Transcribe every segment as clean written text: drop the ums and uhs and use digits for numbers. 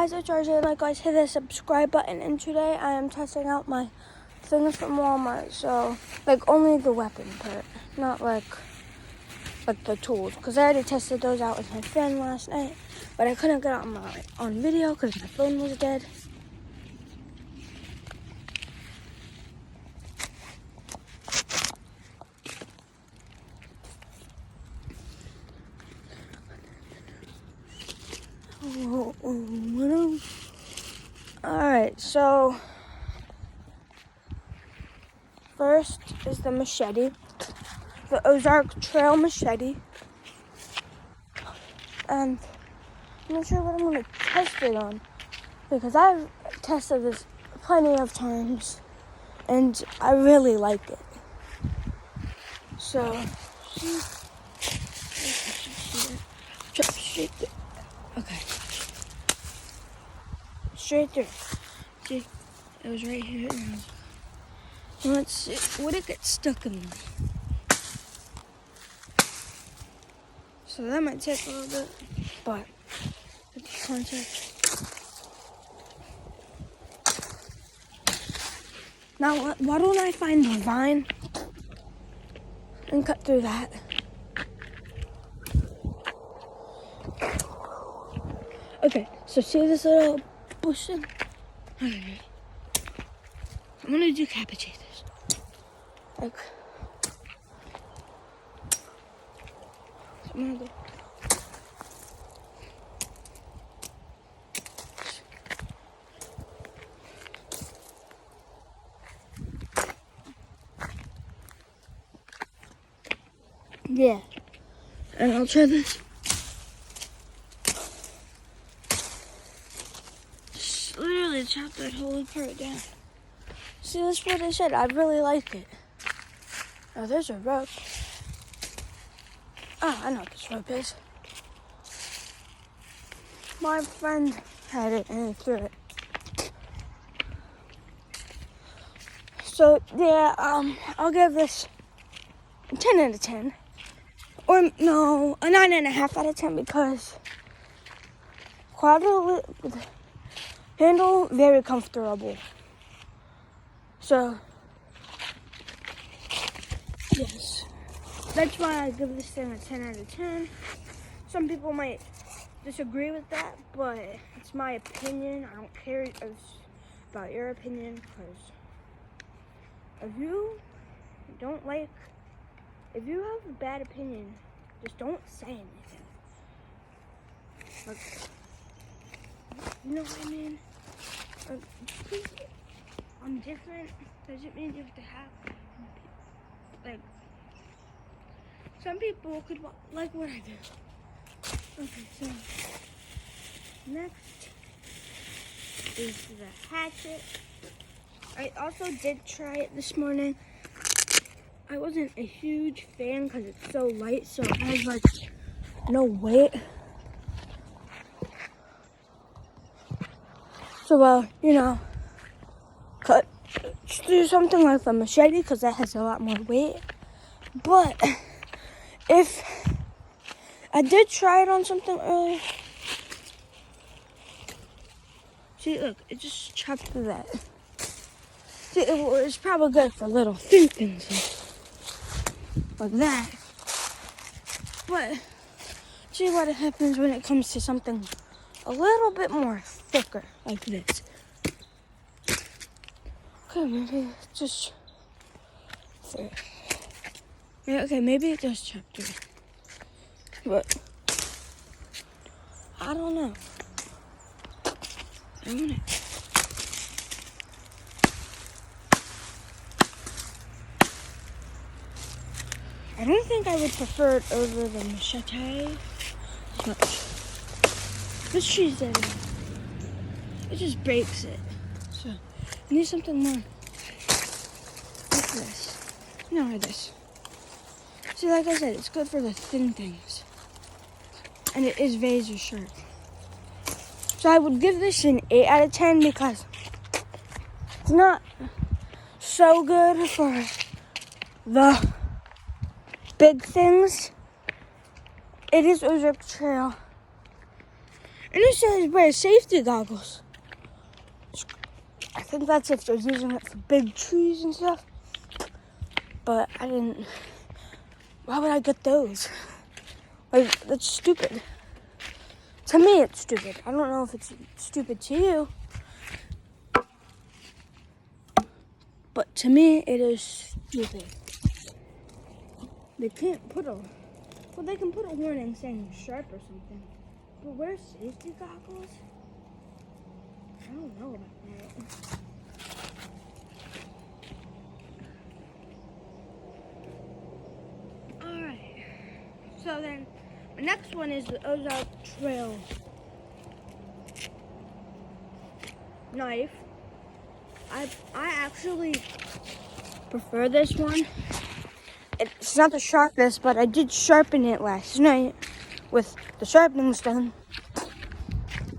guys, it's RJ, and guys, hit the subscribe button. And today I am testing out my things from Walmart. So, only the weapon part, not like the tools, because I already tested those out with my friend last night, but I couldn't get on video because my phone was dead. Alright, so first is the machete, the Ozark Trail machete, and I'm not sure what I'm going to test it on, because I've tested this plenty of times, and I really like it. So, straight there. Okay. Straight through. See, it was right here. Let's see. Would it get stuck in there? So that might take a little bit, but it's contact. Now, why don't I find the vine and cut through that? Okay, so see this little bush thing? Okay. I'm gonna decapitate this. So I'm gonna go. Yeah. And I'll try this. Just literally chop that whole part down. See, that's what I said. I really like it. Oh, there's a rope. Oh, I know what this rope is. My friend had it and he threw it. So, yeah, I'll give this a 10 out of 10. Or, no, a 9.5 out of 10 because quadruple handle, very comfortable. So, yes. That's why I give this thing a 10 out of 10. Some people might disagree with that, but it's my opinion. I don't care about your opinion, because if you have a bad opinion, just don't say anything. You know what I mean? I'm different. Doesn't mean you have to have, some people could like what I do. Okay, so next is the hatchet. I also did try it this morning. I wasn't a huge fan because it's so light, so it has no weight. So, just do something like the machete because that has a lot more weight. But if I did try it on something earlier. See, look, it just chopped through that. See, it's probably good for little thin things like that. But see what happens when it comes to something a little bit more thicker, like this. Okay, maybe just through. Yeah, okay, maybe it does chop through. But I don't know. I don't think I would prefer it over the machete. But this cheese it just breaks it. So I need something more like this. Like this. See, like I said, it's good for the thin things. And it is razor sharp. So I would give this an 8 out of 10 because it's not so good for the big things. It is Ozark Trail. And it says wear safety goggles. I think that's if they're using it for big trees and stuff. But I didn't. Why would I get those? Like, that's stupid. To me, it's stupid. I don't know if it's stupid to you. But to me, it is stupid. They can't put a... Well, they can put a warning saying sharp or something. But wear safety goggles? I don't know about that. Alright. So then, the next one is the Ozark Trail knife. I actually prefer this one. It's not the sharpest, but I did sharpen it last night with the sharpening stone.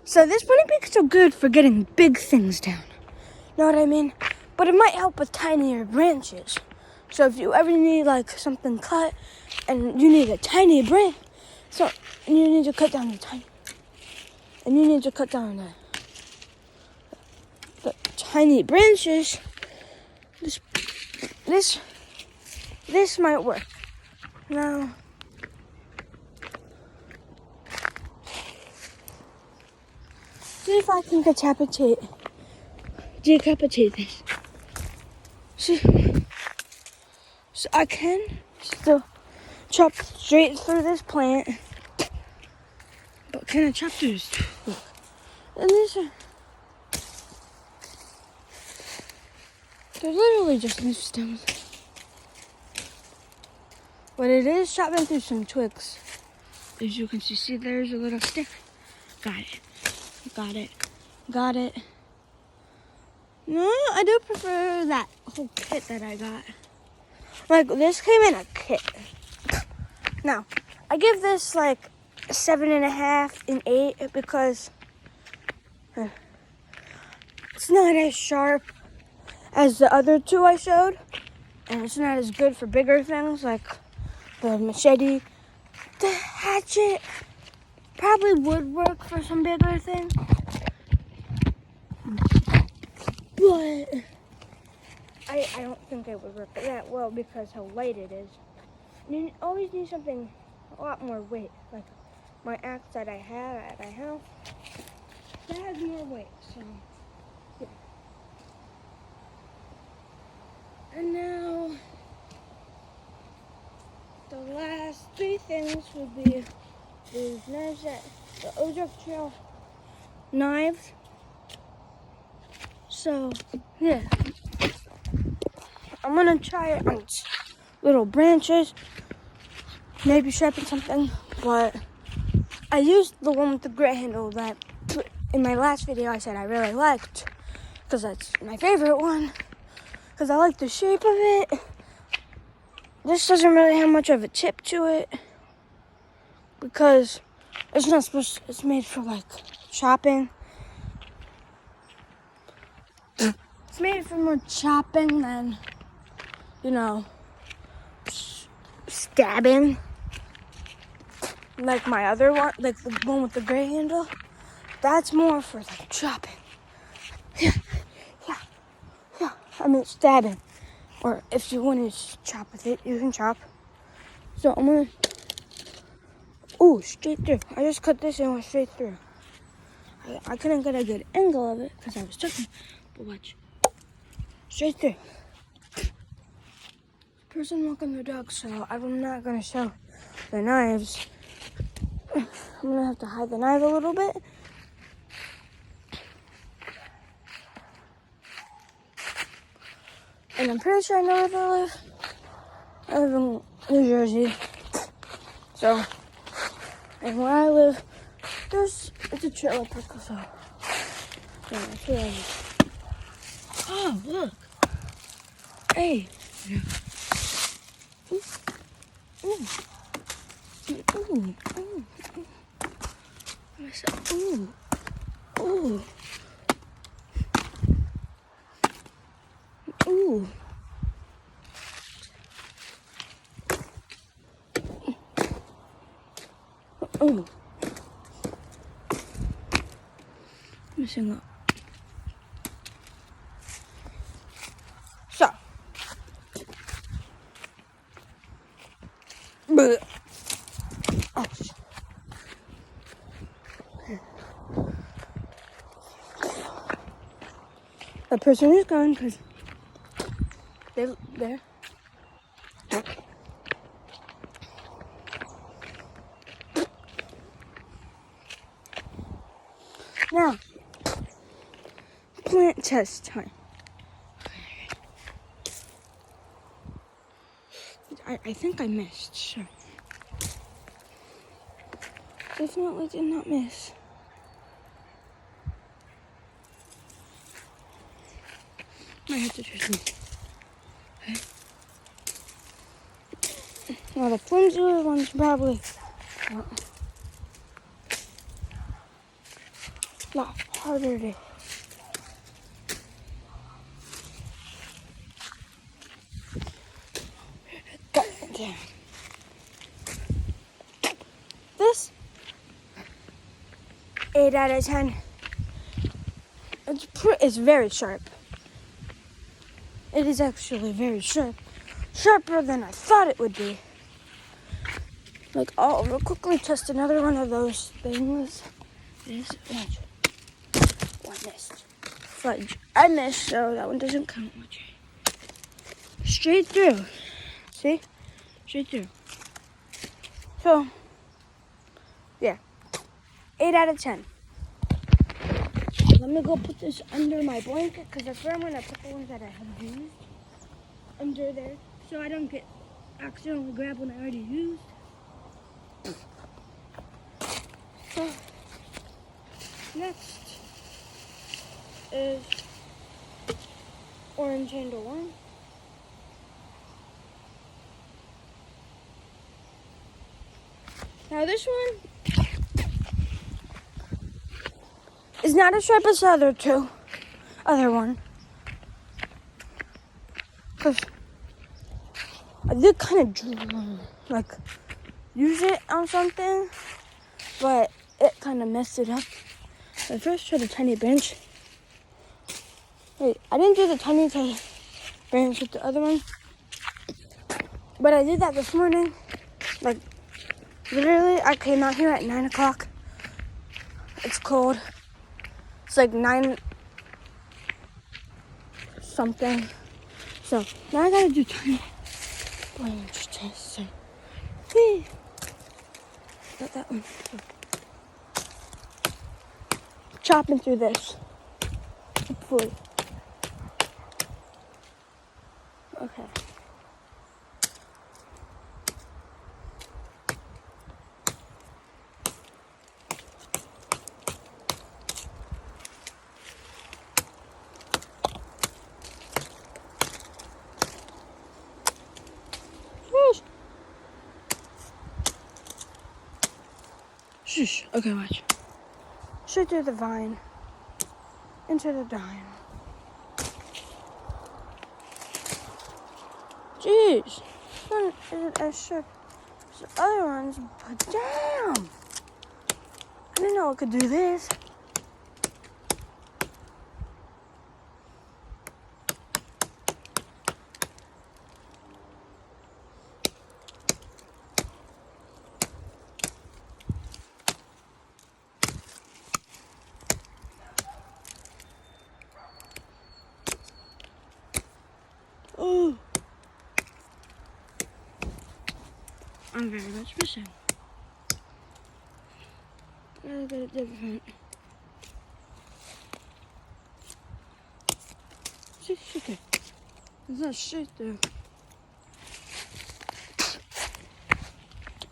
So this wouldn't be so good for getting big things down. Know what I mean? But it might help with tinier branches. So if you ever need like something cut and you need a tiny branch, and you need to cut down the tiny branches, this might work. Now, see if I can decapitate this. See, so I can still chop straight through this plant, but can I chop through this? And they're literally just leaf stems. But it is chopping through some twigs. As you can see, there's a little stick. Got it. No, I do prefer that whole kit that I got. Like, this came in a kit. Now, I give this like 7.5 and 8 because it's not as sharp as the other two I showed. And it's not as good for bigger things like the machete. The hatchet probably would work for some bigger things. But I don't think it would work that well because how light it is. You always need something a lot more weight. Like my axe that I have at my house, that has more weight. So, yeah. And now, the last three things would be these knives the Ozark Trail knives. So, yeah. I'm gonna try it on little branches, maybe sharpen something, but I used the one with the grit handle that in my last video I said I really liked, because that's my favorite one, because I like the shape of it. This doesn't really have much of a tip to it, because it's made for like chopping. It's made for more chopping than, stabbing. Like my other one, like the one with the gray handle. That's more for like chopping. Yeah. I mean stabbing. Or if you want to chop with it, you can chop. So I'm gonna, straight through. I just cut this and went straight through. I couldn't get a good angle of it because I was chopping. But watch. Straight through. Person walking their dog, so I'm not gonna show the knives. I'm gonna have to hide the knife a little bit. And I'm pretty sure I know where they live. I live in New Jersey. So, and where I live, it's a trailer park, so yeah, that's where I live. Oh, look. Hey. Ooh. messing up. So. Bleh. Oh. The person is gone because they're there. Now, plant test time. I think I missed, sure. Definitely did not miss. I have to trust me. Okay. Now the flimsy one's probably a lot harder to cut it down. This 8 out of 10. It's very sharp. It is actually very sharp. Sharper than I thought it would be. Like, I'll quickly test another one of those things. Watch. Oh, I missed. Fudge. I missed, so that one doesn't count. Watch. Straight through. See? Straight through. So, yeah. 8 out of 10. Let me go put this under my blanket because that's where I'm going to put the ones that I have used. Under there. So I don't get accidentally grab one I already used. So, next is Orange Handle 1. Now this one is not as sharp as the other one. Because I did kind of like use it on something, but it kind of messed it up. I first tried a tiny bench. Wait, I didn't do the tiny bench with the other one, but I did that this morning. Like, literally, I came out here at 9 o'clock. It's cold. It's like 9 something. So, now I gotta do tiny bench test. Got that one. Chopping through this. Hopefully. Okay. Shush. Okay, watch. Straight through the vine. Into the dime. Jeez. This one isn't as sharp as the other ones, but damn! I didn't know I could do this. Oh, I'm very much missing. I gotta get it different. See, okay. It's not straight through.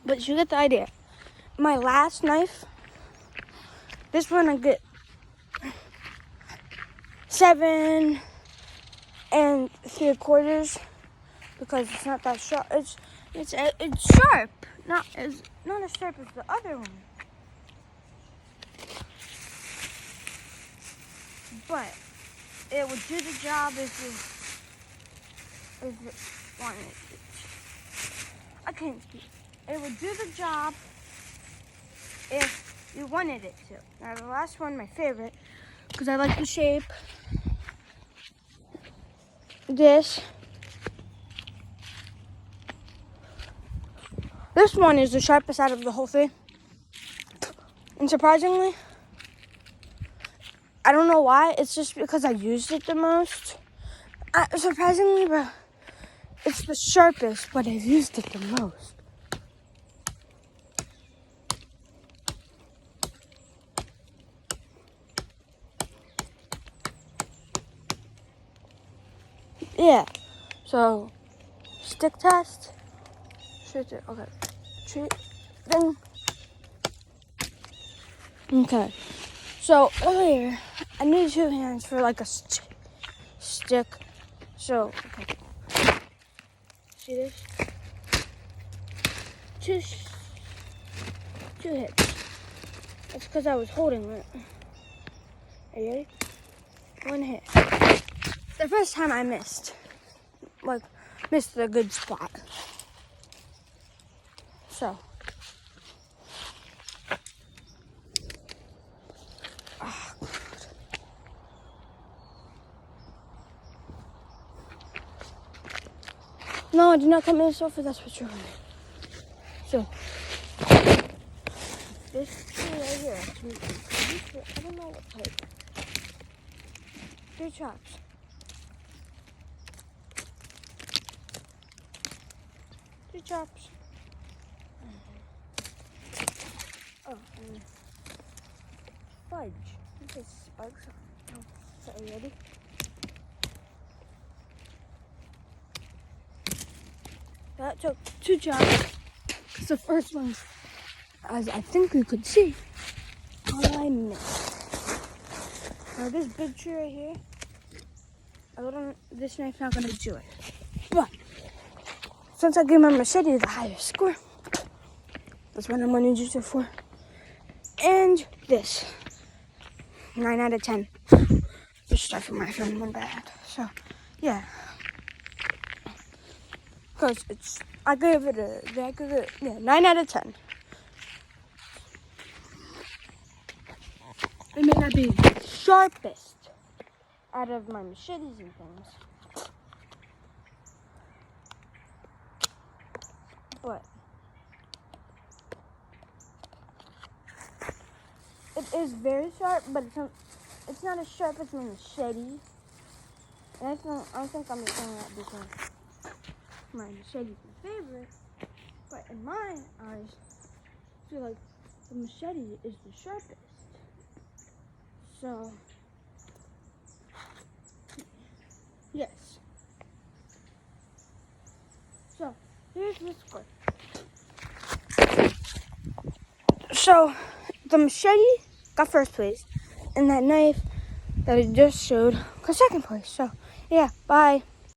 But you get the idea. My last knife, this one I get 7 3/4 because it's not that sharp. It's sharp, not as sharp as the other one. But it would do the job if it wanted it. I can't speak. It would do the job if you wanted it to. Now the last one, my favorite, because I like the shape. This one is the sharpest out of the whole thing. And surprisingly, I don't know why. It's just because I used it the most. Surprisingly, but it's the sharpest, but I've used it the most. Yeah. So, stick test. Okay. Then. Okay. So earlier, I needed 2 hands for like a stick. So, okay. See this? Two hits. That's because I was holding it. Are you ready? 1 hit. The first time I missed a good spot. So. Oh, God. No, I did not cut my sofa. That's what you're doing. So. This tree right here. I don't know what type. 3 chops. Chops. Oh, and fudge. This is sparks. Oh, so are you ready? That took 2 chops. Because the first one, as I think you could see, I missed. Now this big tree right here, this knife's not gonna do it. But since I gave my machete the highest score, that's what I'm going to use it for. And this. 9 out of 10. Just start from my friend one bad. So, yeah. Because I gave it 9 out of 10. It may not be the sharpest out of my machetes and things. But it is very sharp, but it's not as sharp as my machete. And I think I'm just saying that because my machete is my favorite. But in my eyes, I feel like the machete is the sharpest. So, yes. So, here's the score. So, the machete got first place, and that knife that I just showed got second place. So, yeah, bye.